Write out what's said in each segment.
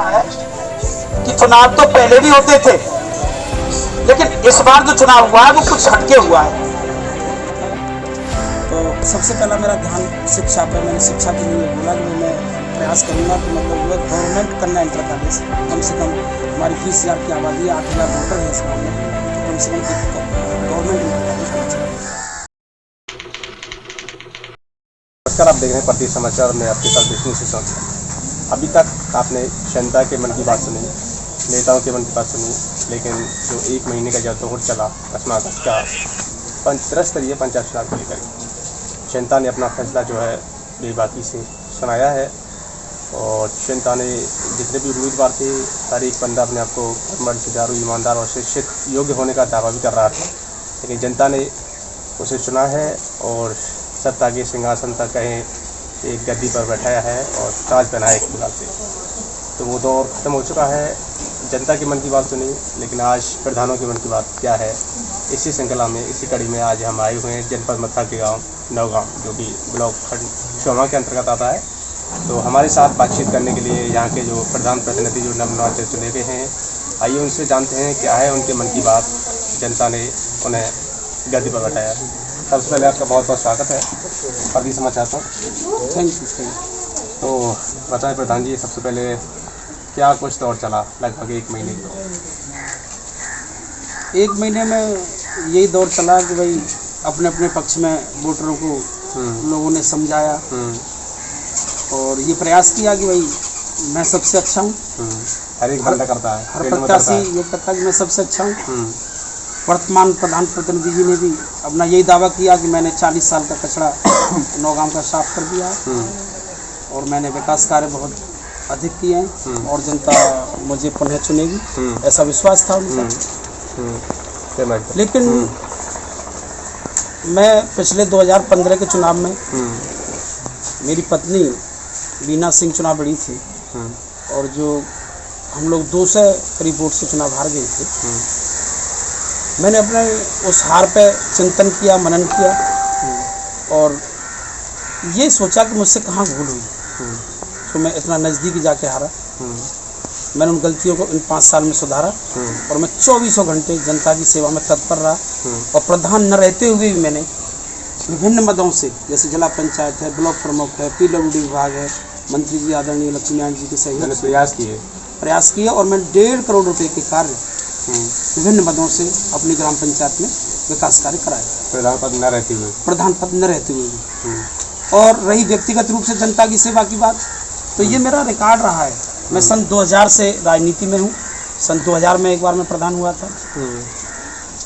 है कि चुनाव तो पहले भी होते थे, लेकिन इस बार जो चुनाव हुआ है वो कुछ हटके हुआ है। तो सबसे पहला मेरा ध्यान शिक्षा पे, मैंने शिक्षा के लिए बोला कि मैं प्रयास करूँगा कि मतलब जो है गवर्नमेंट कन्या इंटर कॉलेज कम से कम हमारी 20,000 की आबादी है, 8,000 वोटर है इस गाँव में, तो कम से कम गवर्नमेंट इंटर कॉलेज होना चाहिए। नमस्कार, आप देख रहे हैं प्रति समाचार में आपके साथ विष्णु सिसोदिया। अभी तक आपने जनता के मन की बात सुनी, नेताओं के मन की बात सुनी, लेकिन जो 1 महीने का जो दौर चला कस्माकस का त्रिस्तरीय पंचायत चुनाव को लेकर, जनता ने अपना फैसला जो है बेबाकी से सुनाया है। और जनता ने जितने भी उम्मीदवार थे, तारीख 15 अपने आप को कर्मठ, सुचारू, ईमानदार और शिक्षित योग्य होने का दावा भी कर रहा था, लेकिन जनता ने उसे चुना है और सत्ता के सिंहासन तक कहीं एक गद्दी पर बैठाया है और ताज पहनाया एक गुलाब से। तो वो दौर ख़त्म हो चुका है। जनता के मन की बात सुनी, लेकिन आज प्रधानों के मन की बात क्या है, इसी श्रृंखला में, इसी कड़ी में आज हम आए हुए हैं जनपद मत्था के गांव नौगांव, जो कि ब्लॉक खंड शोमा के अंतर्गत आता है। तो हमारे साथ बातचीत करने के लिए यहाँ के जो प्रधान प्रतिनिधि जो नवनिर्वाचित चुने हुए हैं, आइए उनसे जानते हैं क्या है उनके मन की बात, जनता ने उन्हें गद्दी पर बैठाया। सबसे पहले आपका बहुत बहुत स्वागत है, प्रति समाचार पर। Thank you. तो बताएं प्रधान जी, सबसे पहले क्या कुछ दौर चला लगभग 1 महीने की? 1 महीने में यही दौर चला कि भाई अपने अपने पक्ष में वोटरों को लोगों ने समझाया और ये प्रयास किया कि भाई मैं सबसे अच्छा हूँ। हर एक बंदा करता है, हर प्रत्याशी ये करता है कि मैं सबसे अच्छा हूँ। वर्तमान प्रधान प्रतिनिधि जी ने भी अपना यही दावा किया कि मैंने 40 साल का कचरा नौगांव का साफ कर दिया है और मैंने विकास कार्य बहुत अधिक किए हैं और जनता मुझे पुनः चुनेगी, ऐसा विश्वास था उनका। लेकिन मैं पिछले 2015 के चुनाव में मेरी पत्नी बीना सिंह चुनाव लड़ी थी और जो हम लोग 200 करीब वोट से चुनाव हार गए थे। मैंने अपने उस हार पे चिंतन किया, मनन किया और ये सोचा कि मुझसे कहाँ भूल हुई, तो मैं इतना नज़दीक जाके हारा। मैंने उन गलतियों को इन 5 साल में सुधारा और मैं 24 घंटे जनता की सेवा में तत्पर रहा और प्रधान न रहते हुए भी मैंने विभिन्न मदों से, जैसे जिला पंचायत है, ब्लॉक प्रमुख है, PWD विभाग है, मंत्री जी आदरणीय लक्ष्मीनारायण जी के सहयोग से प्रयास किए और मैं 1.5 करोड़ रुपए के कार्य विभिन्न पदों से अपनी ग्राम पंचायत में विकास कार्य कराए, प्रधान पद न रहते हुए भी। और रही व्यक्तिगत रूप से जनता की सेवा की बात, तो ये मेरा रिकॉर्ड रहा है। मैं सन 2000 से राजनीति में हूँ। सन 2000 में एक बार मैं प्रधान हुआ था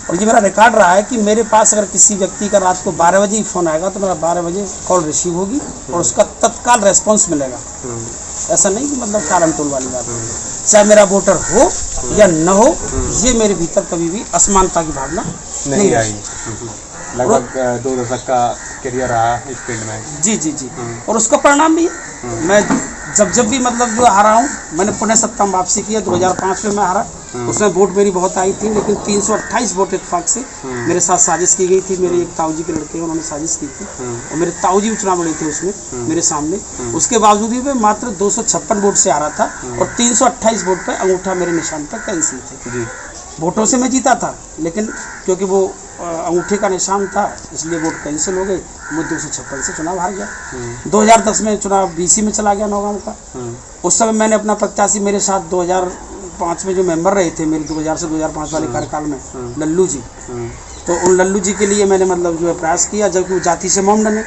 और ये मेरा रिकॉर्ड रहा है कि मेरे पास अगर किसी व्यक्ति का रात को 12 बजे ही फ़ोन आएगा तो मेरा 12 बजे कॉल रिसीव होगी और उसका तत्काल रेस्पॉन्स मिलेगा। ऐसा नहीं कि मतलब टालम टोल वाली बात है। चाहे मेरा वोटर हो या न हो, ये मेरे भीतर कभी भी असमानता की भावना नहीं आई। लगभग 2 दशक का करियर रहा इस फील्ड में। जी। और उसका परिणाम भी है। मैं जब भी मतलब जो हारा हूँ, मैंने पुनः सत्ता में वापसी की है। 2005 में मैं हारा, उसमें वोट मेरी बहुत आई थी, लेकिन 328 वोट इत्तेफाक से मेरे साथ साजिश की गई थी। मेरे एक ताऊ जी के लड़के हैं, उन्होंने साजिश की थी और मेरे ताऊ जी चुनाव लड़े थे उसमें मेरे सामने। उसके बावजूद भी मैं मात्र 256 वोट से हारा था और 328 वोट पर अंगूठा मेरे निशान पर कैंसिल थे। वोटों से मैं जीता था, लेकिन क्योंकि वो अंगूठे का निशान था इसलिए वोट कैंसिल हो गए। वो 256 से चुनाव हार गया। 2010 में चुनाव BC में चला गया नौगांव का। उस समय मैंने अपना प्रत्याशी, मेरे साथ 2005 में जो मेंबर रहे थे मेरे 2000 से 2005 वाले कार्यकाल में, लल्लू जी, तो उन लल्लू जी के लिए मैंने मतलब जो है प्रयास किया, जबकि वो जाति से मोमडन है।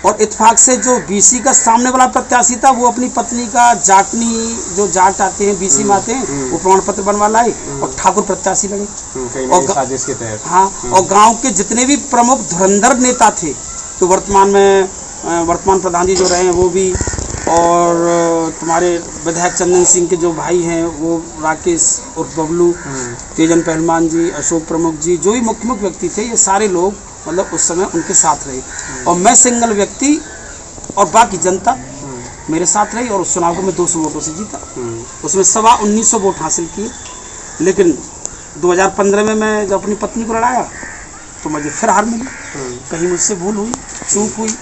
और इत्तेफाक से जो BC का सामने वाला प्रत्याशी था, वो अपनी पत्नी का जाटनी, जो जाट आते हैं BC में आते हैं, वो प्रमाण पत्र बनवा लाए और ठाकुर प्रत्याशी लगे। और साजिश के तहत, हाँ, और गांव के जितने भी प्रमुख धुरंधर नेता थे, तो वर्तमान प्रधान जी जो रहे हैं वो भी, और तुम्हारे विधायक चंदन सिंह के जो भाई हैं वो राकेश उर्फ बबलू, तेजन पहलवान जी, अशोक प्रमुख जी, जो भी मुख्य व्यक्ति थे, ये सारे लोग मतलब उस समय उनके साथ रहे। और मैं सिंगल व्यक्ति और बाकी जनता मेरे साथ रही और उस चुनाव को मैं 200 वोटों से जीता। उसमें 1900 वोट हासिल किए। लेकिन 2015 में मैं जब अपनी पत्नी को लड़ाया तो मुझे फिर हार मिली। कहीं मुझसे भूल हुई, चूक हुई।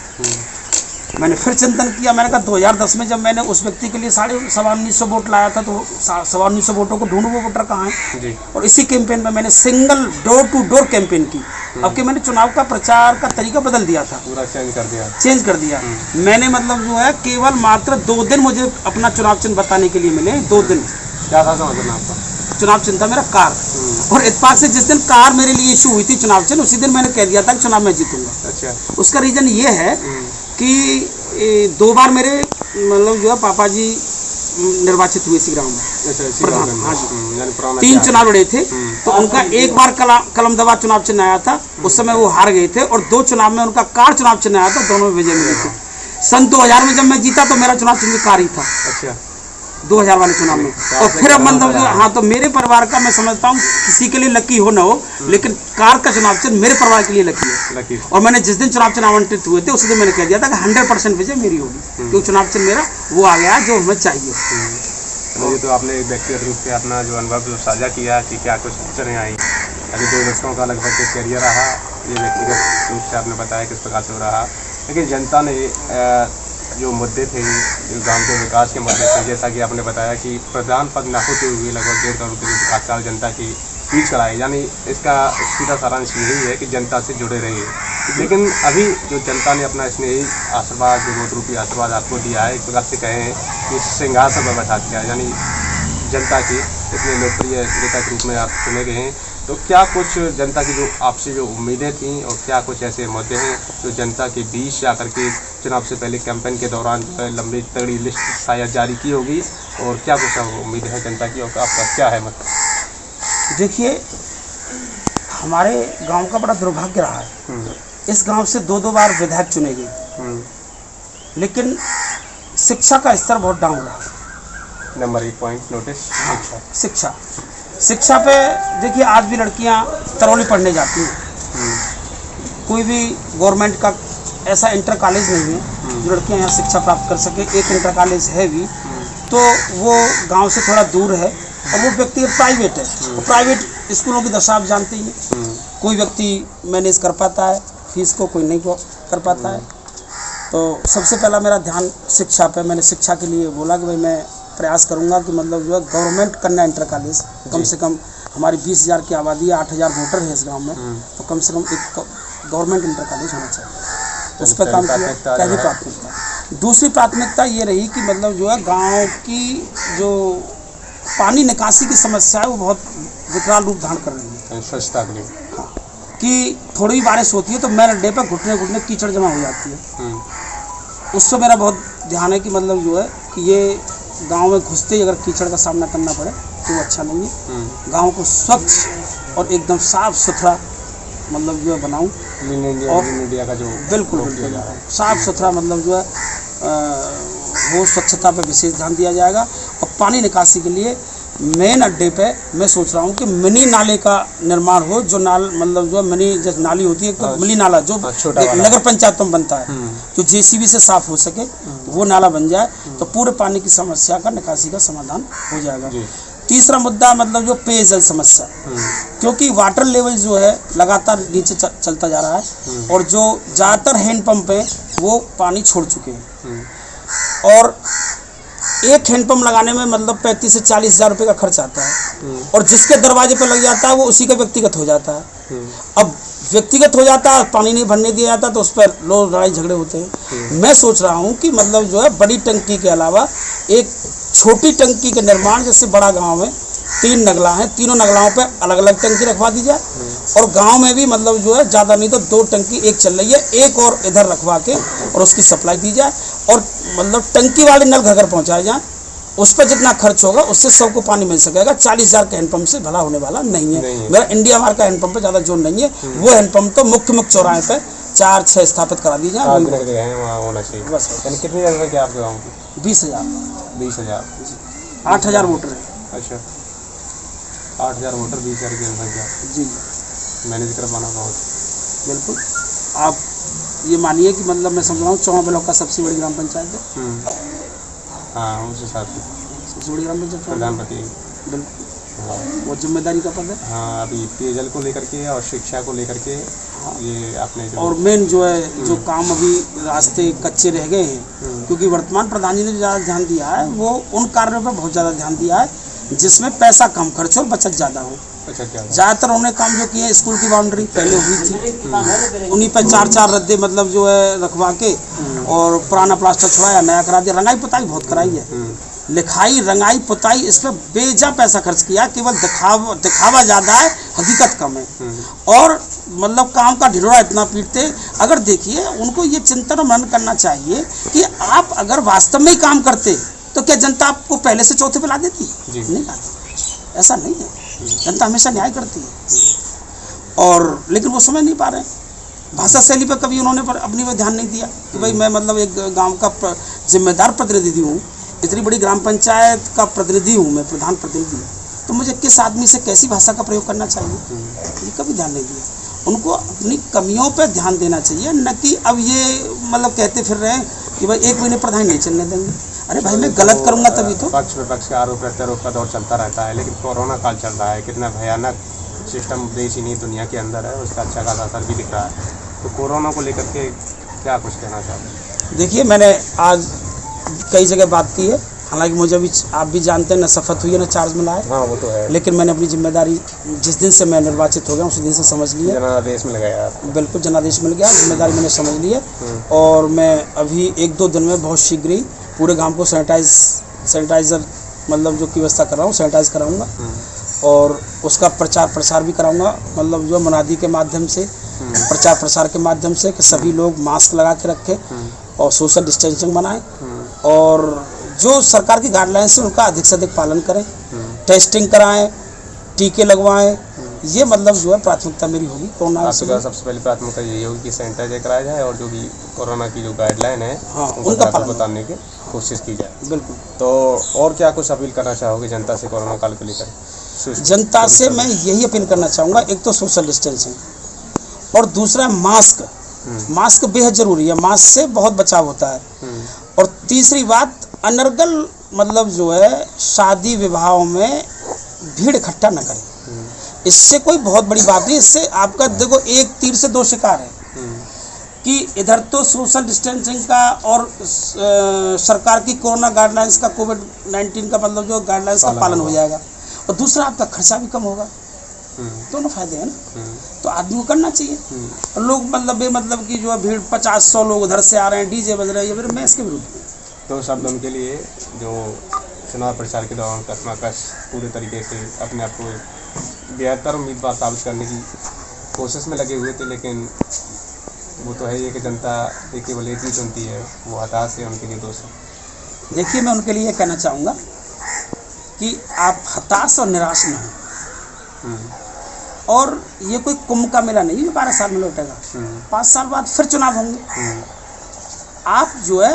मैंने फिर चिंतन किया। मैंने कहा 2010 में जब मैंने उस व्यक्ति के लिए 1950 वोट लाया था, तो 1950 वोटों को ढूंढूं वो वोटर कहाँ है जी। और इसी कैंपेन में मैंने single door to door campaign की। अब कि मैंने चुनाव का प्रचार का तरीका बदल दिया था, पूरा चेंज कर दिया। मैंने मतलब जो है केवल मात्र 2 दिन मुझे अपना चुनाव चिन्ह बताने के लिए मिले, 2 दिन। क्या था समझना आपका? चुनाव चिन्ह था मेरा कार। और इत्तेफाक से जिस दिन कार मेरे लिए इशू हुई थी चुनाव चिन्ह, उसी दिन मैंने कह दिया था कि चुनाव में जीतूंगा। अच्छा। उसका रीज़न ये है कि 2 बार मेरे मतलब जो है पापा जी निर्वाचित हुए इसी ग्राम में। हाँ जी, 3 चुनाव लड़े थे, तो उनका 1 बार कलम दबा चुनाव चिन्ह आया था, उस समय वो हार गए थे, और 2 चुनाव में उनका कार चुनाव चिन्ह आया था, दोनों में विजय मिले थे। सन 2000 में जब मैं जीता तो मेरा चुनाव चिन्ह कार ही था। अच्छा। 2000 वाले चुनाव में। और फिर अब मतलब जो हाँ, तो मेरे परिवार का मैं समझता हूँ किसी के लिए लकी हो ना हो, लेकिन कार का चुनाव चिन्ह मेरे परिवार के लिए लकी है। और मैंने जिस दिन चुनाव चिन्ह आवंटित हुए थे उसी दिन मैंने कह दिया था कि 100% विजय मेरी होगी, क्योंकि चुनाव चिन्ह मेरा वो आ गया जो हमें चाहिए। ये तो आपने व्यक्तिगत रूप से अपना जो अनुभव जो साझा किया कि क्या कुछ अड़चनें आई, अभी 2 वर्षों का लगभग करियर रहा, ये व्यक्तिगत रूप से आपने बताया किस प्रकार से हो रहा, लेकिन जनता ने जो मुद्दे थे, जो गांव के विकास के मुद्दे थे, जैसा कि आपने बताया कि प्रधान पद न होते हुए लगभग 1.5 करोड़ के विकास कार्य जनता की बीच कराए, यानी इसका सीधा सारांश यही है कि जनता से जुड़े रहिए। लेकिन अभी जो जनता ने अपना स्नेही आशीर्वाद, जो वोट रूपी आशीर्वाद आपको दिया है, एक प्रकार से कहें कि सिंहासन पर बैठा दिया, यानी जनता की इतने लोकप्रिय नेता के रूप में आप चुने गए हैं, तो क्या कुछ जनता की जो आपसे जो उम्मीदें थीं और क्या कुछ ऐसे मुद्दे हैं जो जनता के बीच जाकर के चुनाव से पहले कैंपेन के दौरान जो है लंबी तगड़ी लिस्ट शायद जारी की होगी, और क्या कुछ उम्मीद है जनता की, और आपका क्या है मतलब? देखिए, हमारे गांव का बड़ा दुर्भाग्य रहा है, इस गांव से 2 बार विधायक चुने गए, लेकिन शिक्षा का स्तर बहुत डाउन रहा। Number 1 point notice. शिक्षा पे देखिए, आज भी लड़कियां तरौली पढ़ने जाती हैं। कोई भी गवर्नमेंट का ऐसा इंटर कॉलेज नहीं है जो लड़कियां यहाँ शिक्षा प्राप्त कर सके। एक इंटर कॉलेज है भी, तो वो गांव से थोड़ा दूर है, और वो व्यक्ति प्राइवेट है। और प्राइवेट स्कूलों की दशा आप जानते ही हैं, कोई व्यक्ति मैनेज कर पाता है फीस को, कोई नहीं कर पाता है। तो सबसे पहला मेरा ध्यान शिक्षा पे, मैंने शिक्षा के लिए बोला कि भाई मैं प्रयास करूंगा कि मतलब जो है गवर्नमेंट कन्या इंटर कॉलेज, कम से कम हमारी 20,000 की आबादी है, 8,000 वोटर है इस गांव में, तो कम से कम एक गवर्नमेंट इंटर कॉलेज होना चाहिए। उस पर काम किया। पहली प्राथमिकता। दूसरी प्राथमिकता ये रही कि मतलब जो है गांव की जो पानी निकासी की समस्या है वो बहुत विकराल रूप धारण कर रही है। स्वच्छता के लिए, हाँ, कि थोड़ी बारिश होती है तो मेन अड्डे पर घुटने कीचड़ जमा हो जाती है। उससे मेरा बहुत ध्यान है कि मतलब जो है कि ये गांव में घुसते ही अगर कीचड़ का सामना करना पड़े तो अच्छा नहीं है। गांव को स्वच्छ और एकदम साफ सुथरा मतलब जो है बनाऊँ, और इंडिया का जो बिल्कुल साफ सुथरा मतलब जो है वो स्वच्छता पे विशेष ध्यान दिया जाएगा। और पानी निकासी के लिए मेन अड्डे पे मैं सोच रहा हूँ कि मिनी नाले का निर्माण हो, जो मतलब जो मिनी जैसे नाली होती है तो मिनी नाला जो नगर पंचायतों में बनता है, तो जेसीबी से साफ हो सके वो नाला बन जाए, तो पूरे पानी की समस्या का निकासी का समाधान हो जाएगा। तीसरा मुद्दा मतलब जो पेयजल समस्या, क्योंकि वाटर लेवल जो है लगातार नीचे चलता जा रहा है, और जो ज़्यादातर हैंडपम्प है वो पानी छोड़ चुके हैं, और एक हैंडपम्प लगाने में मतलब 35 से 40 हज़ार रुपये का खर्च आता है, और जिसके दरवाजे पे लग जाता है वो उसी का व्यक्तिगत हो जाता है। अब व्यक्तिगत हो जाता है, पानी नहीं भरने दिया जाता, तो उस पर लोग लड़ाई झगड़े होते हैं। मैं सोच रहा हूँ कि मतलब जो है बड़ी टंकी के अलावा एक छोटी टंकी के निर्माण, जैसे बड़ा गांव में 3 नगला हैं, तीनों नगलाओं पे अलग अलग टंकी रखवा दी जाए, और गांव में भी मतलब जो है ज़्यादा नहीं तो 2 टंकी, एक चल रही है, एक और इधर रखवा के और उसकी सप्लाई दी जाए, और मतलब टंकी वाले नल घर घर पहुँचाए जाए। उस पर जितना खर्च होगा उससे सबको पानी मिल सकेगा। 40 हज़ार के हैंडपम्प से भला होने वाला नहीं है। मेरा इंडिया मार्क का हैंडपम्प पे ज़्यादा जोर नहीं है। वो हैंडपम्प तो मुख्य चौराहे पे 4-6 स्थापित करा दी जाए, होना चाहिए बस। कितनी जनसंख्या आपके गाँव की? 20,000। 20,000, 8,000 वोटर है। अच्छा, 8,000 वोटर, 20,000 की जनसंख्या जी, मैनेज कर पाना बहुत बिल्कुल। आप ये मानिए कि मतलब मैं समझ रहा हूँ 4 ब्लॉक का सबसे बड़ी ग्राम पंचायत है। हाँ, उस हिसाब से सबसे बड़ी ग्राम पंचायत प्रधानपति, बिल्कुल, वो जिम्मेदारी का पद है। हाँ, अभी पेयजल को लेकर के और शिक्षा को लेकर के ये आपने जो और मेन जो है जो काम अभी रास्ते कच्चे रह गए हैं, क्योंकि वर्तमान प्रधान जी ने ज़्यादा ध्यान दिया है, वो उन कार्यों पर बहुत ज़्यादा ध्यान दिया है जिसमें पैसा कम खर्च और बचत ज़्यादा हो। अच्छा, क्या ज़्यादातर उन्होंने काम जो किए, स्कूल की बाउंड्री पहले हुई थी, उन्हीं पर 4-4 रद्दे मतलब जो है रखवा के और पुराना प्लास्टर छुड़ाया, नया करा दिया। रंगाई पुताई बहुत कराई है, लिखाई रंगाई पुताई इस पर बेजा पैसा खर्च किया, केवल दिखावा ज़्यादा है, हकीकत कम है। और मतलब काम का ढिढोरा इतना पीटते। अगर देखिए, उनको ये चिंतन और मनन करना चाहिए कि आप अगर वास्तव में ही काम करते तो क्या जनता आपको पहले से चौथे पे ला देती? नहीं लाती, ऐसा नहीं है। जनता हमेशा न्याय करती है, और लेकिन वो समझ नहीं पा रहे हैं। भाषा शैली पर कभी उन्होंने अपनी पर ध्यान नहीं दिया कि भाई मैं मतलब एक गांव का जिम्मेदार प्रतिनिधि हूँ, इतनी बड़ी ग्राम पंचायत का प्रतिनिधि हूँ, मैं प्रधान प्रतिनिधि हूँ, तो मुझे किस आदमी से कैसी भाषा का प्रयोग करना चाहिए, ये कभी ध्यान नहीं दिया। उनको अपनी कमियों पर ध्यान देना चाहिए, न कि अब ये मतलब कहते फिर रहे हैं कि भाई 1 महीने प्रधान नहीं चलने देंगे। अरे भाई, मैं गलत करूँगा तभी तो। पक्ष विपक्ष के आरोप प्रत्यारोप का दौर चलता रहता है, लेकिन कोरोना काल चल रहा है, कितना भयानक सिस्टम देश ही नहीं दुनिया के अंदर है, उसका अच्छा खासा असर भी दिख रहा है। तो कोरोना को लेकर के क्या कुछ कहना चाहते हैं? देखिए, मैंने आज कई जगह बात की है, हालांकि मुझे भी, आप भी जानते हैं, न शपथ हुई है न चार्ज मिला है। हाँ, वो तो है, लेकिन मैंने अपनी जिम्मेदारी जिस दिन से मैं निर्वाचित हो गया उसी दिन से समझ ली है। जनादेश मिल गया, बिल्कुल जनादेश मिल गया, जिम्मेदारी मैंने समझ ली है। और मैं अभी 1-2 दिन में बहुत शीघ्र ही पूरे गांव को सैनिटाइजर मतलब जो की व्यवस्था कर रहा हूँ, सैनिटाइज कराऊंगा, और उसका प्रचार प्रसार भी कराऊंगा, मतलब जो मुनादी के माध्यम से, प्रचार प्रसार के माध्यम से, कि सभी लोग मास्क लगा के रखें और सोशल डिस्टेंसिंग बनाएं, और जो सरकार की गाइडलाइंस है उनका अधिक से अधिक पालन करें, टेस्टिंग कराएं, टीके लगवाएं। ये मतलब जो है प्राथमिकता मेरी होगी कोरोना से। सबसे पहले प्राथमिकता यही होगी कि सैनिटाइजर कराया जाए, और जो भी कोरोना की जो गाइडलाइन है, हाँ, उनका पालन बताने की कोशिश की जाए। बिल्कुल। तो और क्या कुछ अपील करना चाहोगे जनता से कोरोना काल को लेकर? जनता से मैं यही अपील करना चाहूँगा, एक तो सोशल डिस्टेंसिंग, और दूसरा मास्क। मास्क बेहद ज़रूरी है, मास्क से बहुत बचाव होता है। और तीसरी बात, अनर्गल मतलब जो है शादी विवाहों में भीड़ इकट्ठा न करें। इससे कोई बहुत बड़ी बात नहीं, इससे आपका देखो एक तीर से 2 शिकार है कि इधर तो सोशल डिस्टेंसिंग का और सरकार की कोरोना गाइडलाइंस का, कोविड-19 का मतलब जो गाइडलाइंस का पालन हो जाएगा, और दूसरा आपका खर्चा भी कम होगा। दोनों फायदे हैं ना, तो आदमी को करना चाहिए। और लोग मतलब कि जो है भीड़ 50-100 लोग उधर से आ रहे हैं, डीजे बज रहे हैं, ये मैं इसके विरुद्ध हूँ। तो शब्द उनके लिए जो चुनाव प्रचार के दौरान कसमाकस पूरे तरीके से अपने आप को बेहतर उम्मीदवार साबित करने की कोशिश में लगे हुए थे, लेकिन वो तो है ये कि जनता केवल एक ही चुनती है, वो हताश है, उनके लिए दोष है। देखिए, मैं उनके लिए कहना चाहूँगा कि आप हताश और निराश न हों, और ये कोई कुंभ का मेला नहीं जो 12 साल में लौटेगा, 5 साल बाद फिर चुनाव होंगे। आप जो है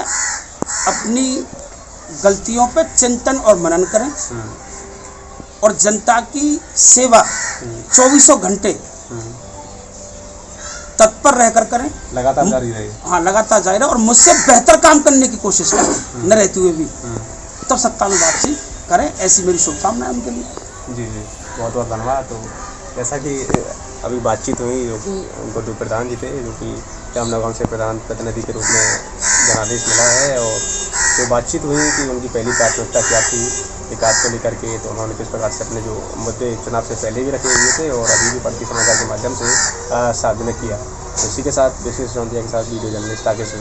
अपनी गलतियों पर चिंतन और मनन करें, और जनता की सेवा 24 घंटे तत्पर रहकर करें, लगातार जारी रहे। हाँ, लगातार जारी रहे, और मुझसे बेहतर काम करने की कोशिश करें, न रहते हुए भी, तब सत्ता में वापसी करें। ऐसी मेरी शुभकामनाएं उनके लिए। जी, बहुत बहुत धन्यवाद। तो जैसा कि अभी बातचीत हुई, जो कि उनको जो प्रधान जी थे, जो कि जामनगर गाँव से प्रधान प्रतिनिधि के रूप में जनादेश मिला है, और जो बातचीत हुई कि उनकी पहली प्राथमिकता क्या थी विकास को लेकर के, तो उन्होंने किस प्रकार से अपने जो मुद्दे चुनाव से पहले भी रखे हुए थे और अभी भी पलटी समाचार के माध्यम से सार्वजनिक किया। तो इसी के साथ विशेष रौंदिया के साथ वीडियो जर्नलिस्ट आगे से